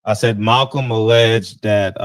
I said Malcolm alleged that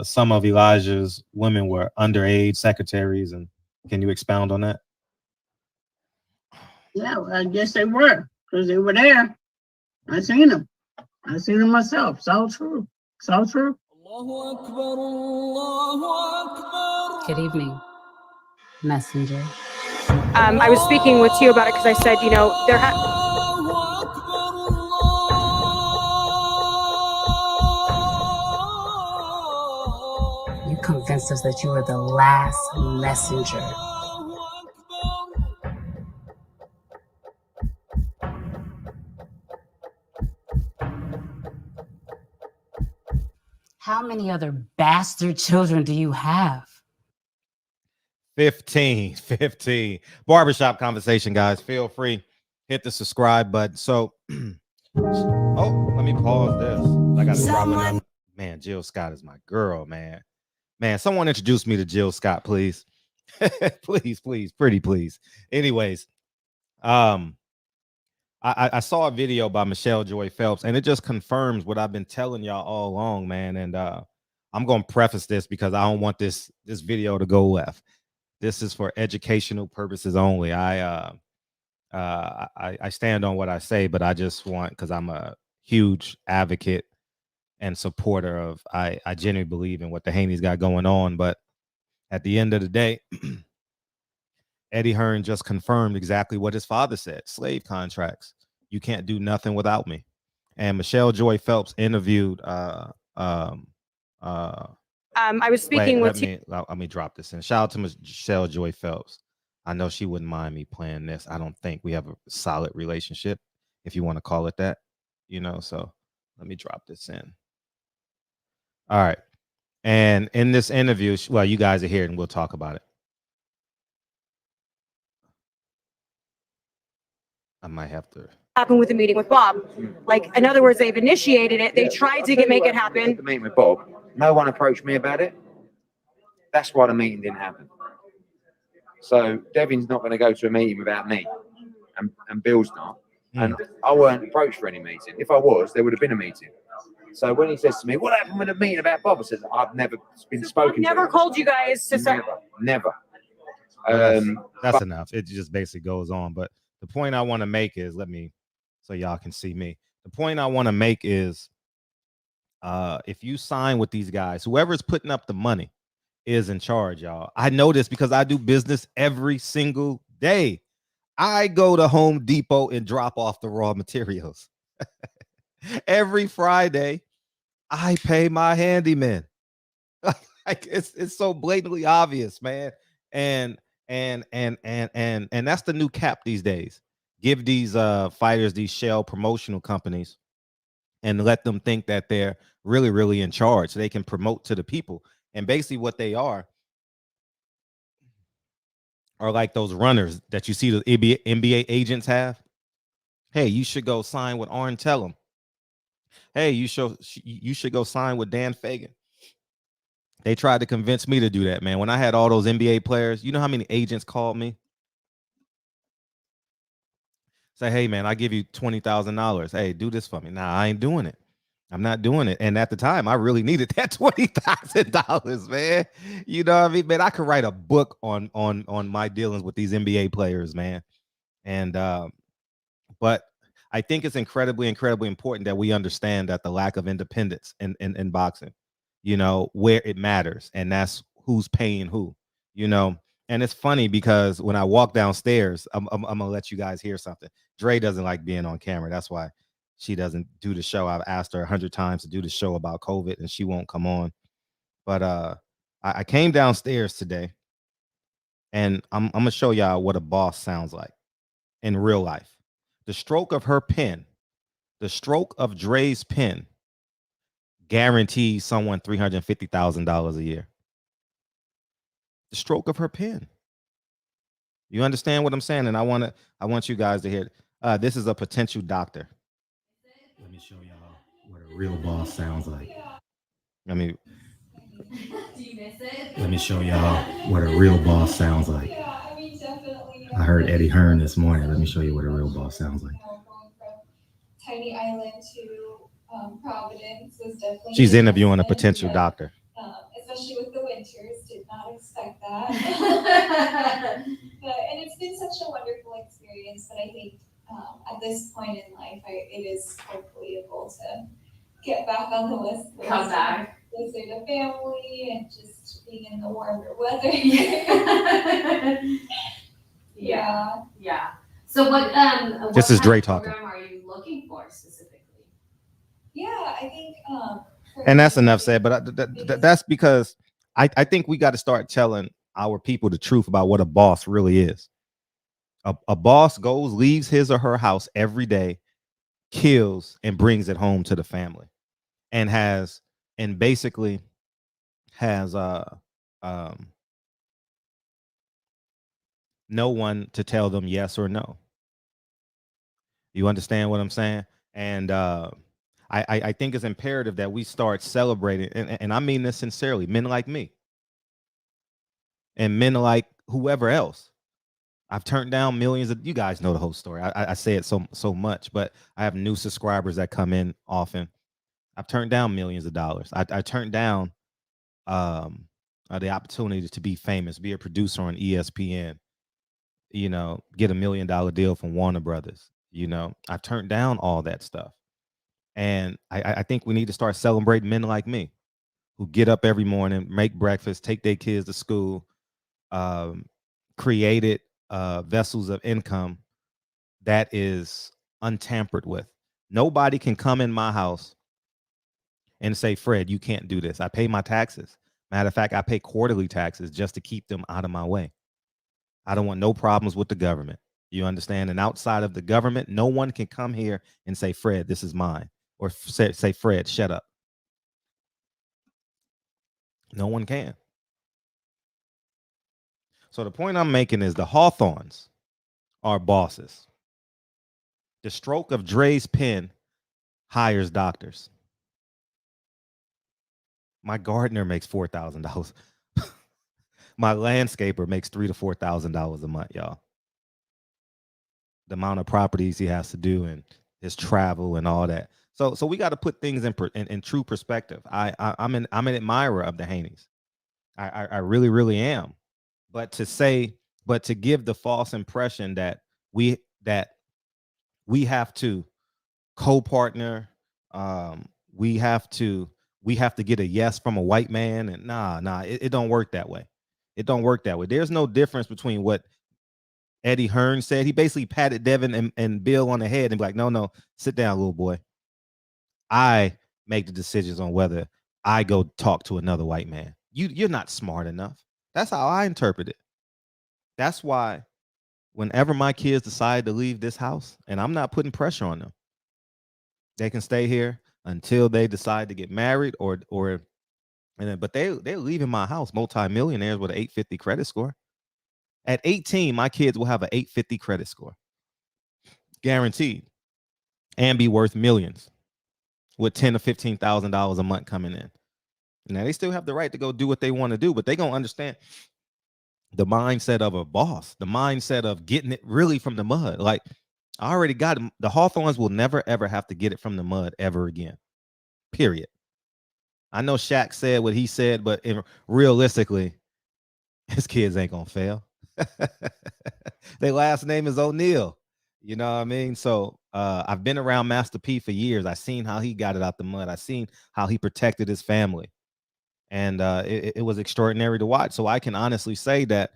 some of Elijah's women were underage secretaries, and can you expound on that? Yeah, well, I guess they were because they were there. I seen them. I seen them myself. It's all true. It's all true. Good evening, messenger. I was speaking with you about it because I said, you know, You convinced us that you were the last messenger. How many other bastard children do you have? 15. Barbershop conversation, guys. Feel free. Hit the subscribe button. So, oh, let me pause this. I got to drop another. Man, Jill Scott is my girl, man. Man, someone introduce me to Jill Scott, please. please, pretty please. Anyways, I saw a video by Michelle Joy Phelps, and it just confirms what I've been telling y'all all along, man. And I'm gonna preface this because I don't want this video to go left. This is for educational purposes only. I stand on what I say, but I just want, because I'm a huge advocate and supporter of, I genuinely believe in what the Haney's got going on. But at the end of the day, Eddie Hearn just confirmed exactly what his father said: slave contracts. You can't do nothing without me. And Michelle Joy Phelps interviewed I was speaking with you. Let me drop this in. Shout out to Michelle Joy Phelps. I know she wouldn't mind me playing this. I don't think we have a solid relationship, if you want to call it that, you know. So let me drop this in. All right. And in this interview, well, you guys are here and we'll talk about it. I might have to. Happened with the meeting with Bob. Like, in other words, they've initiated it. They tried to make it happen. The meeting with Bob, no one approached me about it. That's why the meeting didn't happen. So Devin's not going to go to a meeting without me, and Bill's not. And I weren't approached for any meeting. If I was, there would have been a meeting. So when he says to me, "What happened with the meeting about Bob?" I said, "I've never been spoken to." Never called you guys to Never. That's enough. It just basically goes on. But the point I want to make is, so y'all can see me. The point I want to make is, if you sign with these guys, whoever's putting up the money is in charge, y'all. I know this because I do business every single day. I go to Home Depot and drop off the raw materials. Every Friday, I pay my handyman. Like it's so blatantly obvious, man. And that's the new cap these days. Give these fighters these shell promotional companies and let them think that they're really, really in charge, so they can promote to the people. And basically what they are like those runners that you see the NBA agents have. Hey, you should go sign with Arn Tellem. Hey, you should go sign with Dan Fagan. They tried to convince me to do that, man. When I had all those NBA players, you know how many agents called me? Say, hey, man, I give you $20,000. Hey, do this for me. Nah, I ain't doing it. I'm not doing it. And at the time, I really needed that $20,000, man. You know what I mean? Man, I could write a book on my dealings with these NBA players, man. And but I think it's incredibly important that we understand that the lack of independence in boxing, you know, where it matters, and that's who's paying who, you know. And it's funny because when I walk downstairs, I'm gonna let you guys hear something. Dre doesn't like being on camera. That's why she doesn't do the show. I've asked her 100 times to do the show about COVID, and she won't come on. But I came downstairs today, and I'm gonna show y'all what a boss sounds like in real life. The stroke of her pen, the stroke of Dre's pen, guarantees someone $350,000 a year. The stroke of her pen. You understand what I'm saying? And I want you guys to hear it. This is a potential doctor. Let me show y'all what a real boss sounds like. Let me show y'all what a real boss sounds like. I heard Eddie Hearn this morning. Let me show you what a real boss sounds like. Tiny island to Providence was definitely. She's an interviewing a investment, potential but, doctor. especially with the winters, did not expect that. But and it's been such a wonderful experience. But I think at this point in life, it is hopefully a goal to get back on the list. Come back. Closer to family and just being in the warmer weather. Yeah. So what This is Dre talking. program are you looking for specifically? Yeah, I think And that's enough said, but that's because I think we got to start telling our people the truth about what a boss really is. A boss goes, leaves his or her house every day, kills, and brings it home to the family, and basically has no one to tell them yes or no. You understand what I'm saying? And I think it's imperative that we start celebrating, and I mean this sincerely, men like me and men like whoever else. I've turned down millions of, you guys know the whole story. I say it so much, but I have new subscribers that come in often. I've turned down millions of dollars. I turned down the opportunity to be famous, be a producer on ESPN, get $1 million deal from Warner Brothers. I turned down all that stuff. And I think we need to start celebrating men like me who get up every morning, make breakfast, take their kids to school, created vessels of income that is untampered with. Nobody can come in my house and say, Fred, you can't do this. I pay my taxes. Matter of fact, I pay quarterly taxes just to keep them out of my way. I don't want no problems with the government. You understand? And outside of the government, no one can come here and say, Fred, this is mine. Or say, Fred, shut up. No one can. So the point I'm making is the Hawthorns are bosses. The stroke of Dre's pen hires doctors. My gardener makes $4,000. My landscaper makes $3,000 to $4,000 a month, y'all. The amount of properties he has to do and his travel and all that. So we got to put things in true perspective. I'm an admirer of the Haneys. I really, really am. But to give the false impression that we have to co-partner, we have to get a yes from a white man, and nah, it don't work that way. It don't work that way. There's no difference between what Eddie Hearn said. He basically patted Devin and Bill on the head and be like, no, sit down, little boy. I make the decisions on whether I go talk to another white man. You're not smart enough. That's how I interpret it. That's why whenever my kids decide to leave this house, and I'm not putting pressure on them, they can stay here until they decide to get married but they're leaving my house, multimillionaires with an 850 credit score. At 18, my kids will have an 850 credit score. Guaranteed. And be worth millions with $10,000 to $15,000 a month coming in. Now, they still have the right to go do what they want to do, but they're going to understand the mindset of a boss, the mindset of getting it really from the mud. Like, I already got it. The Hawthorns will never, ever have to get it from the mud ever again. Period. I know Shaq said what he said, but realistically, his kids ain't going to fail. Their last name is O'Neal. You know what I mean? So I've been around Master P for years. I've seen how he got it out the mud. I've seen how he protected his family. And it was extraordinary to watch. So I can honestly say that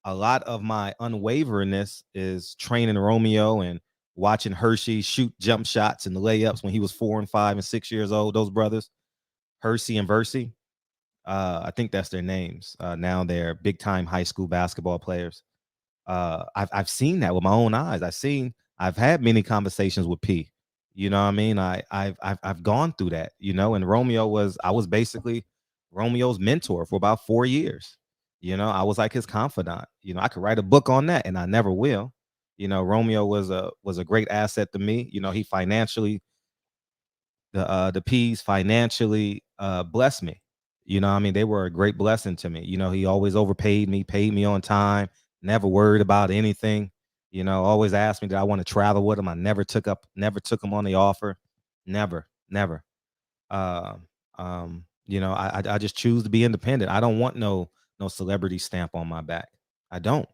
a lot of my unwaveringness is training Romeo and watching Hershey shoot jump shots and the layups when he was 4 and 5 and 6 years old. Those brothers, Hersey and Versey. I think that's their names. Now they're big time high school basketball players. I've seen that with my own eyes. I've had many conversations with P. You know what I mean? I've gone through that, and I was basically Romeo's mentor for about 4 years. I was like his confidant. I could write a book on that, and I never will. Romeo was a great asset to me. He financially, the P's financially blessed me. I mean, they were a great blessing to me. He always overpaid me, paid me on time, never worried about anything. Always asked me, did I want to travel with him? I never took him on the offer. Never. I just choose to be independent. I don't want no celebrity stamp on my back. I don't.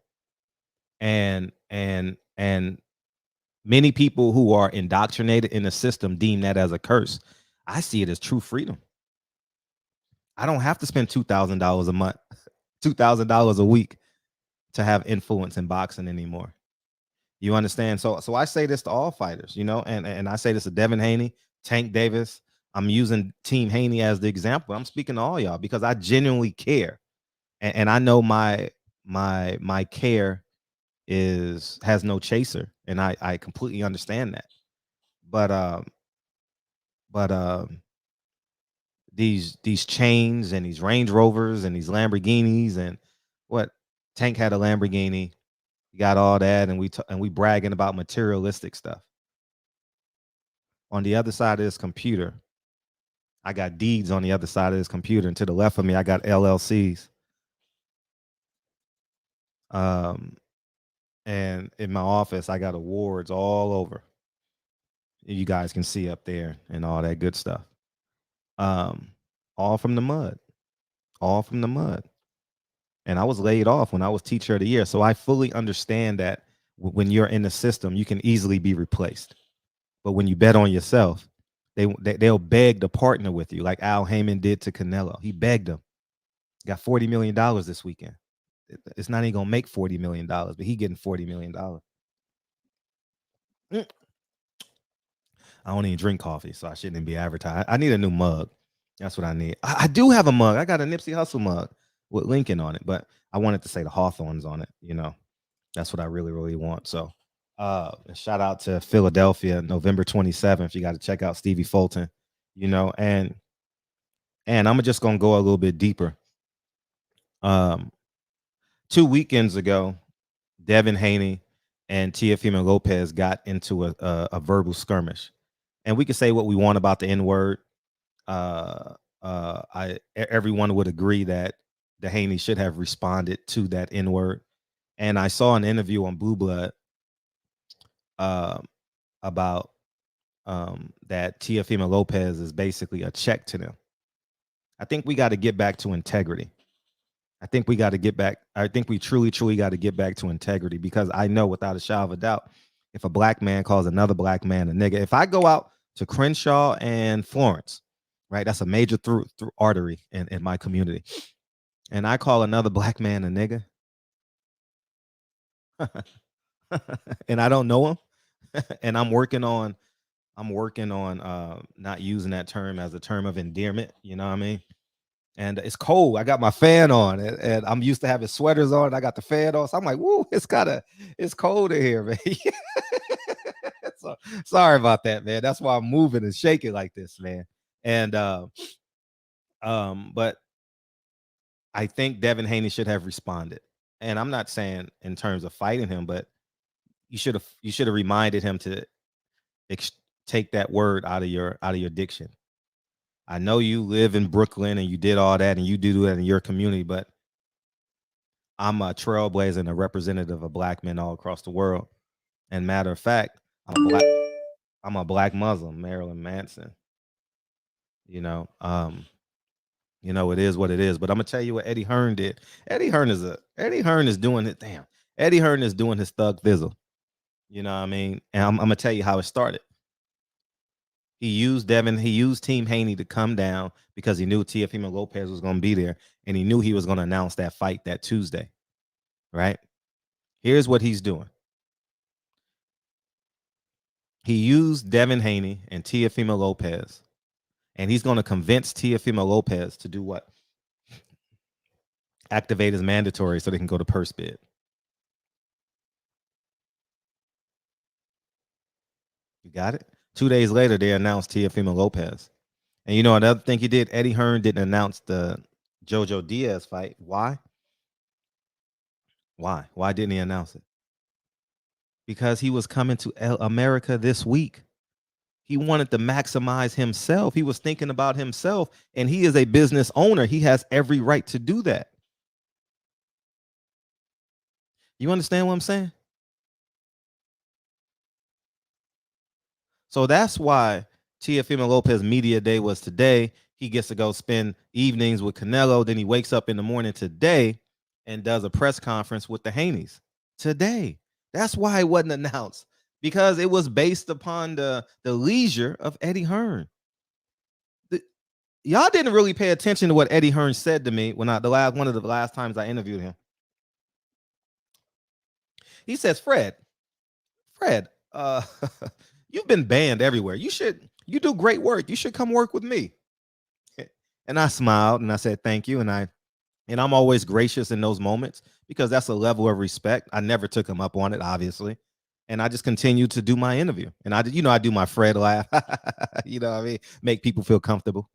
And many people who are indoctrinated in the system deem that as a curse. I see it as true freedom. I don't have to spend $2,000 a month, $2,000 a week to have influence in boxing anymore. You understand? So I say this to all fighters, and I say this to Devin Haney, Tank Davis. I'm using Team Haney as the example. I'm speaking to all y'all because I genuinely care, and I know my care has no chaser, and I completely understand that. But these chains and these Range Rovers and these Lamborghinis and what Tank had a Lamborghini, he got all that, and we bragging about materialistic stuff. On the other side of this computer, I got deeds on the other side of this computer, and to the left of me, I got LLCs. And in my office, I got awards all over. You guys can see up there and all that good stuff. All from the mud. All from the mud. And I was laid off when I was teacher of the year. So I fully understand that when you're in the system, you can easily be replaced. But when you bet on yourself, they'll beg to partner with you, like Al Heyman did to Canelo. He begged him. Got $40 million this weekend. It's not even gonna make $40 million, but he getting $40 million. I don't even drink coffee, so I shouldn't even be advertised. I need a new mug. That's what I need. I do have a mug. I got a Nipsey Hussle mug with Lincoln on it, but I wanted to say the Hawthorns on it. That's what I really, really want. So shout out to Philadelphia, November 27th. You got to check out Stevie Fulton, and I'm just gonna go a little bit deeper. 2 weekends ago, Devin Haney and Teofimo Lopez got into a verbal skirmish, and we can say what we want about the N-word. Everyone would agree that the Haney should have responded to that N-word. And I saw an interview on Blue Blood about that Teofimo Lopez is basically a check to them. I think we got to get back to integrity. I think we truly, truly got to get back to integrity, because I know without a shadow of a doubt, if a black man calls another black man a nigga, if I go out to Crenshaw and Florence, right, that's a major through artery in my community, and I call another black man a nigga, and I don't know him, and I'm working on not using that term as a term of endearment, you know what I mean? And it's cold. I got my fan on, and I'm used to having sweaters on. I got the fan on, so I'm like, "Woo, it's cold in here, man." So sorry about that, man. That's why I'm moving and shaking like this, man. And but I think Devin Haney should have responded. And I'm not saying in terms of fighting him, but you should have reminded him to take that word out of your diction. I know you live in Brooklyn and you did all that and you do that in your community, but I'm a trailblazer and a representative of black men all across the world. And matter of fact, I'm a black Muslim, Marilyn Manson. It is what it is. But I'm gonna tell you what Eddie Hearn did. Eddie Hearn is doing it. Damn. Eddie Hearn is doing his thug thizzle. You know what I mean? And I'm gonna tell you how it started. He used Team Haney to come down because he knew Teofimo Lopez was going to be there, and he knew he was going to announce that fight that Tuesday, right? Here's what he's doing. He used Devin Haney and Teofimo Lopez, and he's going to convince Teofimo Lopez to do what? Activate his mandatory so they can go to purse bid. You got it? 2 days later, they announced Teofimo Lopez. And another thing he did, Eddie Hearn didn't announce the Jojo Diaz fight. Why? Why didn't he announce it? Because he was coming to America this week. He wanted to maximize himself. He was thinking about himself, and he is a business owner. He has every right to do that. You understand what I'm saying? So that's why Teofimo Lopez Media Day was today. He gets to go spend evenings with Canelo. Then he wakes up in the morning today and does a press conference with the Haneys today. That's why it wasn't announced, because it was based upon the leisure of Eddie Hearn. Y'all didn't really pay attention to what Eddie Hearn said to me when one of the last times I interviewed him. He says, Fred, you've been banned everywhere. You do great work. You should come work with me. And I smiled and I said, thank you. And I'm always gracious in those moments because that's a level of respect. I never took him up on it, obviously. And I just continued to do my interview. And I do my Fred laugh, you know what I mean? Make people feel comfortable.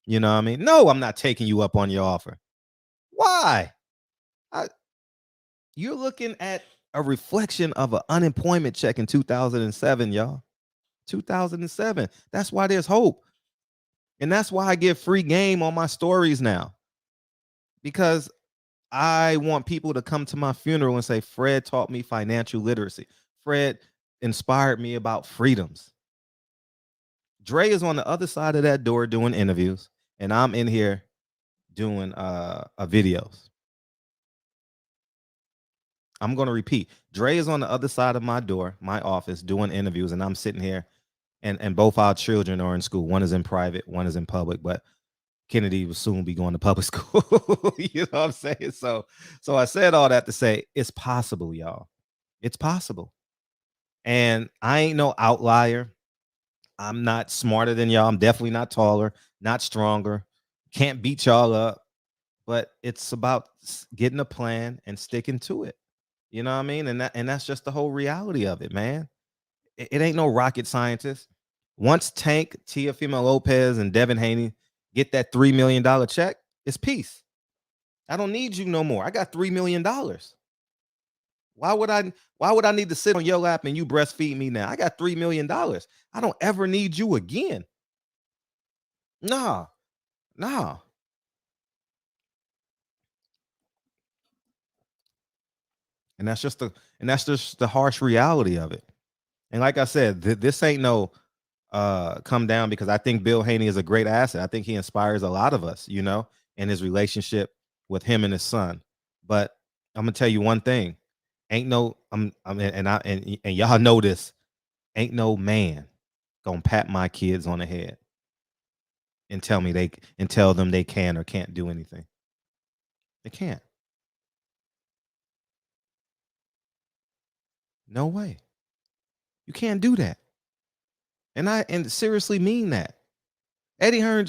You know what I mean? No, I'm not taking you up on your offer. Why? You're looking at a reflection of an unemployment check in 2007, y'all. 2007. That's why there's hope. And that's why I give free game on my stories now. Because I want people to come to my funeral and say, Fred taught me financial literacy. Fred inspired me about freedoms. Dre is on the other side of that door doing interviews, and I'm in here doing videos. I'm going to repeat. Dre is on the other side of my door, my office, doing interviews, and I'm sitting here, and both our children are in school. One is in private, one is in public, but Kennedy will soon be going to public school. You know what I'm saying? So I said all that to say it's possible, y'all. It's possible. And I ain't no outlier. I'm not smarter than y'all. I'm definitely not taller, not stronger. Can't beat y'all up. But it's about getting a plan and sticking to it. You know what I mean? And that's just the whole reality of it, man. It ain't no rocket scientist. Once Tank, Teofimo Lopez, and Devin Haney get that $3 million check, it's peace. I don't need you no more. I got $3 million. Why would I need to sit on your lap and you breastfeed me now? I got $3 million. I don't ever need you again. Nah. And that's just the harsh reality of it. And like I said, this ain't no come down, because I think Bill Haney is a great asset. I think he inspires a lot of us, you know, in his relationship with him and his son. But I'm gonna tell you one thing: ain't no and y'all know this. Ain't no man gonna pat my kids on the head and tell them they can or can't do anything. They can't. No way. You can't do that. And I seriously mean that. Eddie Hearn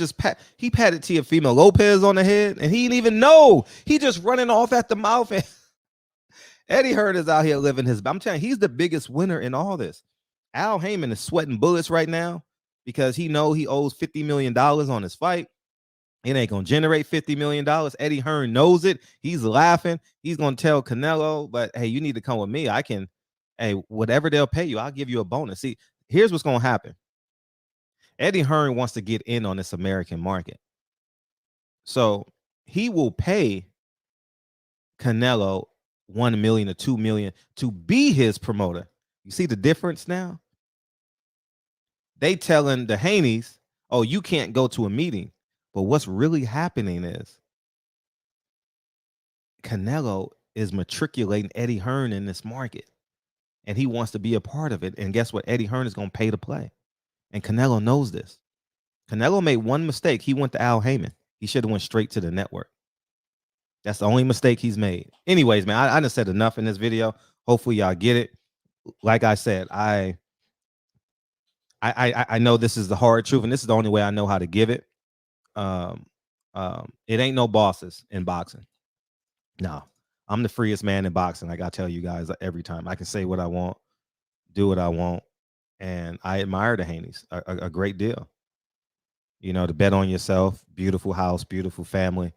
he patted Teofimo Lopez on the head, and he didn't even know. He just running off at the mouth. And Eddie Hearn is out here living I'm telling you, he's the biggest winner in all this. Al Heyman is sweating bullets right now because he owes $50 million on his fight. It ain't gonna generate $50 million. Eddie Hearn knows it. He's laughing. He's gonna tell Canelo, but hey, you need to come with me. Hey, whatever they'll pay you, I'll give you a bonus. See, here's what's gonna happen. Eddie Hearn wants to get in on this American market. So he will pay Canelo $1 million or $2 million to be his promoter. You see the difference now? They telling the Haneys, oh, you can't go to a meeting. But what's really happening is Canelo is matriculating Eddie Hearn in this market. And he wants to be a part of it. And guess what? Eddie Hearn is going to pay to play. And Canelo knows this. Canelo made one mistake. He went to Al Heyman. He should have went straight to the network. That's the only mistake he's made. Anyways, man, I done said enough in this video. Hopefully y'all get it. Like I said, I know this is the hard truth, and this is the only way I know how to give it. It ain't no bosses in boxing. No, I'm the freest man in boxing. Like I tell you guys every time, I can say what I want, do what I want, and I admire the Haneys a great deal. You know, to bet on yourself, beautiful house, beautiful family.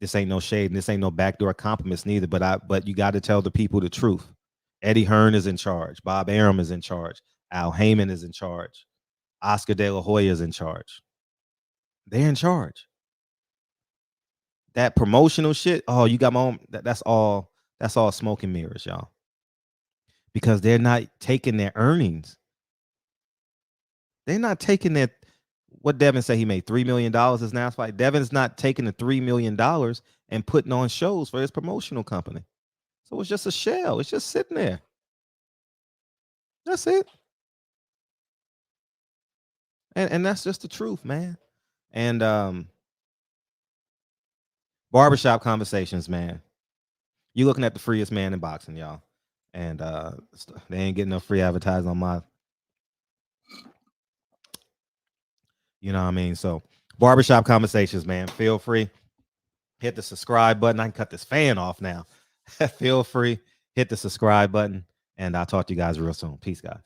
This ain't no shade, and this ain't no backdoor compliments neither. But you got to tell the people the truth. Eddie Hearn is in charge. Bob Arum is in charge. Al Heyman is in charge. Oscar De La Hoya is in charge. They're in charge. That promotional shit, oh, you got my own. That's all smoke and mirrors, y'all. Because they're not taking their earnings. They're not taking What Devin say he made $3 million his last fight? Devin's not taking the $3 million and putting on shows for his promotional company. So it's just a shell. It's just sitting there. That's it. And that's just the truth, man. And barbershop conversations, man. You looking at the freest man in boxing, y'all. And they ain't getting no free advertising on my, you know what I mean? So barbershop conversations, man. Feel free. Hit the subscribe button. I can cut this fan off now. Feel free. Hit the subscribe button. And I'll talk to you guys real soon. Peace, guys.